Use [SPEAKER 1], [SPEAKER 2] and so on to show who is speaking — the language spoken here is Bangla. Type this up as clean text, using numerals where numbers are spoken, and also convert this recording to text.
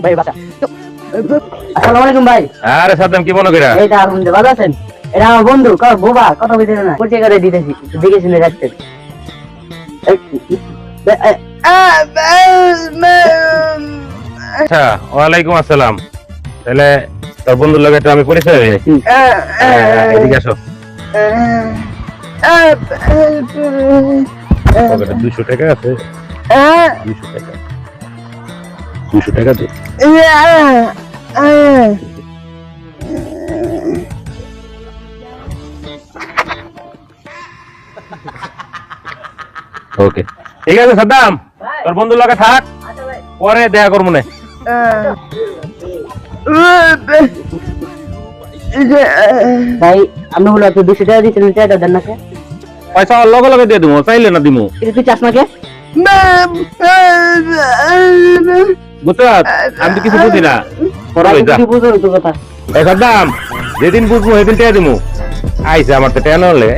[SPEAKER 1] ভাই বাসা আসসালামু আলাইকুম ভাই।
[SPEAKER 2] আরে সাদ্দাম কি মনে কইরা?
[SPEAKER 1] এই তো আলহামদুলিল্লাহ, ভালো আছেন? এটা আমার বন্ধু বোবা, কথা বলতে না, পরিচয় করে দিতেছি, দেখে শুনে রাখতেন।
[SPEAKER 2] আচ্ছা, ওয়ালাইকুম আসসালাম। তাহলে তোর বন্ধুর লগে তো আমি পরিচয় হই। এদিকে আসো। পকেটে 200 টাকা আছে। 200 টাকা। 200 টাকা দে। ওকে, ঠিক আছে সাদ্দাম, তোর বন্ধুর লগে থাক, পরে দেখা করবো না।
[SPEAKER 1] ভাই আপনি বলো 200 টাকা দিচ্ছেন, টাকা দেন না কে?
[SPEAKER 2] পয়সা লগে লগে দিয়ে দিবো, চাইলে না দিমু।
[SPEAKER 1] তুই চাস না কে?
[SPEAKER 2] বুঝছো, আমি তো কিছু বুঝি না।
[SPEAKER 1] বুঝো তো কথা।
[SPEAKER 2] এই সাদ্দাম, যেদিন বুঝবো সেদিন টাকা দিমু। আইসে আমার তো টাকা নলে।